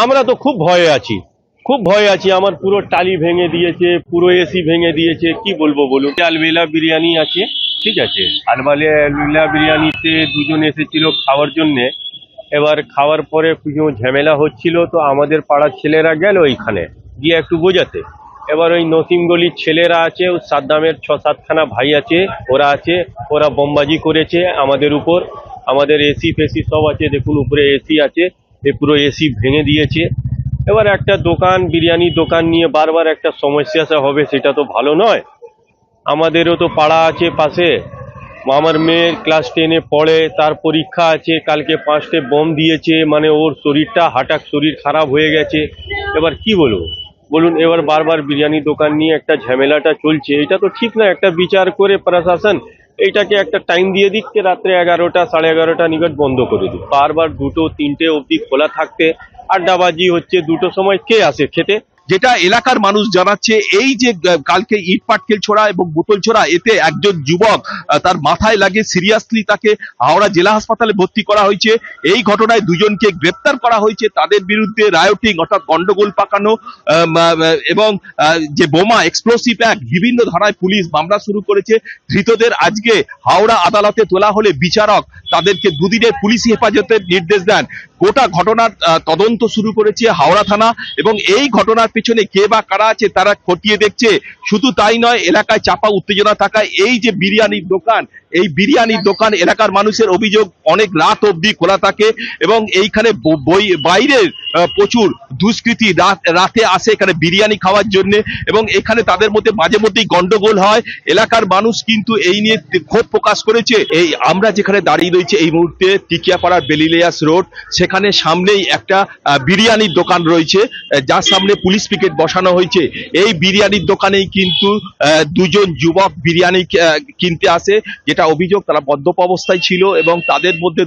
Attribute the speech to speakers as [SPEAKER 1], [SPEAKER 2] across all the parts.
[SPEAKER 1] আমরা তো খুব ভয়ে আছি, খুব ভয়ে আছি। আমার পুরো টালি ভেঙে দিয়েছে, পুরো এসি ভেঙে দিয়েছে, কি বলবো বলুন। আলবেলা বিরিয়ানি আছে, ঠিক আছে, আলবেলা বিরিয়ানিতে দুজন এসেছিল খাওয়ার জন্যে। এবার খাওয়ার পরে কিছু ঝামেলা হচ্ছিল, তো আমাদের পাড়ার ছেলেরা গেল ওইখানে গিয়ে একটু বোঝাতে। এবার ওই নসিম গলির ছেলেরা আছে, ওই সাদ্দামের 6-7খানা ভাই আছে, ওরা আছে, ওরা বোমবাজি করেছে আমাদের উপর। আমাদের এসি ফেসি সব আছে, দেখুন উপরে এসি আছে, এই পুরো এসি ভেঙে দিয়েছে। এবার একটা দোকান, বিরিয়ানি দোকান নিয়ে বারবার একটা সমস্যা হবে, সেটা তো ভালো নয়। আমাদেরও তো পাড়া আছে পাশে, আমার মেয়ের ক্লাস 10-এ পড়ে, তার পরীক্ষা আছে, কালকে 5টে বোম দিয়েছে, মানে ওর শরীরটা হঠাৎ শরীর খারাপ হয়ে গেছে। এবার কি বলবো বলুন। এবার বারবার বিরিয়ানি দোকান নিয়ে একটা ঝামেলাটা চলছে, এটা তো ঠিক না। একটা বিচার করে প্রশাসন এইটাকে একটা টাইম দিয়ে দিচ্ছে, রাত্রে 11টা 11:30 নিকট বন্ধ করে দিই। বারবার 2-3টে অবধি খোলা থাকতে আড্ডাবাজি হচ্ছে, 2টোর সময় কে আসে খেতে?
[SPEAKER 2] যেটা এলাকার মানুষ জানাচ্ছে, এই যে কালকে ইট পাটকেল ছোড়া এবং বোতল ছোড়া, এতে একজন যুবক তার মাথায় লাগে, সিরিয়াসলি তাকে হাওড়া জেলা হাসপাতালে ভর্তি করা হয়েছে। এই ঘটনায় দুজনকে গ্রেপ্তার করা হয়েছে। তাদের বিরুদ্ধে রায়োটিং অর্থাৎ গন্ডগোল পাকানো এবং যে বোমা, এক্সপ্লোসিভ অ্যাক্ট, বিভিন্ন ধারায় পুলিশ মামলা শুরু করেছে। ধৃতদের আজকে হাওড়া আদালতে তোলা হলে বিচারক তাদেরকে দুদিনের পুলিশি হেফাজতের নির্দেশ দেন। গোটা ঘটনার তদন্ত শুরু করেছে হাওড়া থানা এবং এই ঘটনার পেছনে কে বা কারা আছে তারা খতিয়ে দেখছে। শুধু তাই নয়, এলাকায় চাপা উত্তেজনা থাকায় এই যে বিরিয়ানির দোকান, এই বিরিয়ানির দোকান এলাকার মানুষের অভিযোগ অনেক রাত অবধি খোলা থাকে এবং এইখানে বাইরের প্রচুর দুষ্কৃতী রাতে আসে এখানে বিরিয়ানি খাওয়ার জন্য এবং এখানে তাদের মধ্যে মাঝে মধ্যেই গন্ডগোল হয়। এলাকার মানুষ কিন্তু এই নিয়ে ক্ষোভ প্রকাশ করেছে। এই আমরা যেখানে দাঁড়িয়ে রয়েছে এই মুহূর্তে টিকিয়াপাড়ার বেলিলিয়াস রোড, সেখানে সামনেই একটা বিরিয়ানির দোকান রয়েছে, যার সামনে পুলিশ পিকেট বসানো হয়েছে। এই বিরিয়ানির দোকানেই কিন্তু দুজন যুবক বিরিয়ানি কিনতে আসে, যেটা অভিযোগ তারা মদ্যপ অবস্থায় ছিল এবং তাদের মধ্যে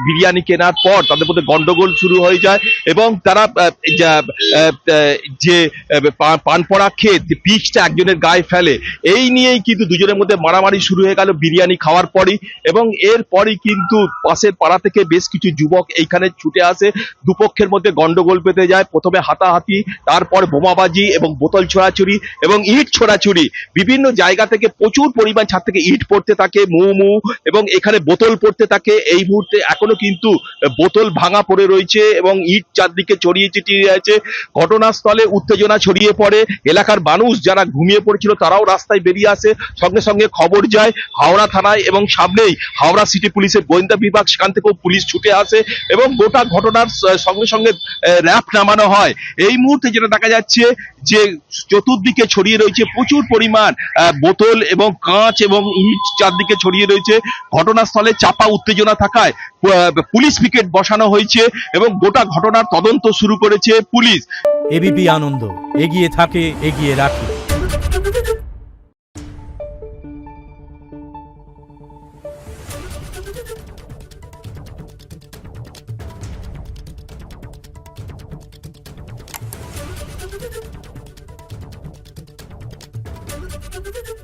[SPEAKER 2] বিরিয়ানি কেনার পর তাদের মধ্যে গন্ডগোল শুরু হয়ে যায় এবং তারা যে পান পড়া খেয়ে পিচটা একজনের গায়ে ফেলে। এই নিয়েই কিন্তু দুজনের মধ্যে মারামারি শুরু হয়ে গেল বিরিয়ানি খাওয়ার পরই এবং এরপরই কিন্তু পাশের পাড়া থেকে বেশ কিছু যুবক এইখানে ছুটে আসে। দুপক্ষের মধ্যে গন্ডগোল পেতে যায়, প্রথমে হাতাহাতি, তারপর বোমাবাজি এবং বোতল ছোড়াছুড়ি এবং ইট ছোড়াছুড়ি। বিভিন্ন জায়গা থেকে প্রচুর পরিমাণ ছাদ থেকে ইট পড়তে থাকে, মু এবং এখানে বোতল পড়তে থাকে। এই মুহূর্তে এখনো কিন্তু বোতল ভাঙা পড়ে রয়েছে এবং ইট চারদিকে ছড়িয়ে ছিটিয়ে আছে। ঘটনাস্থলে উত্তেজনা ছড়িয়ে পড়ে। এলাকার মানুষ যারা ঘুমিয়ে পড়েছিল তারাও রাস্তায় বেরিয়ে আসে, সঙ্গে সঙ্গে খবর যায় হাওড়া থানায় এবং সামনেই হাওড়া সিটি পুলিশের গোয়েন্দা বিভাগ, সেখান থেকেও পুলিশ ছুটে আসে এবং গোটা ঘটনার সঙ্গে সঙ্গে র্যাপ নামানো হয়। এই মুহূর্তে যেটা দেখা যাচ্ছে যে চতুর্দিকে ছড়িয়ে রয়েছে প্রচুর পরিমাণ বোতল এবং কাঁচ এবং ইট চারদিকে ছড়িয়ে রয়েছে। ঘটনাস্থলে চাপা উত্তেজনা থাকায় পুলিশ পিকেট বসানো হয়েছে এবং গোটা ঘটনার তদন্ত শুরু করেছে পুলিশ।
[SPEAKER 3] এবিপি আনন্দ, এগিয়ে থাকে, এগিয়ে রাখে।
[SPEAKER 4] Thank you.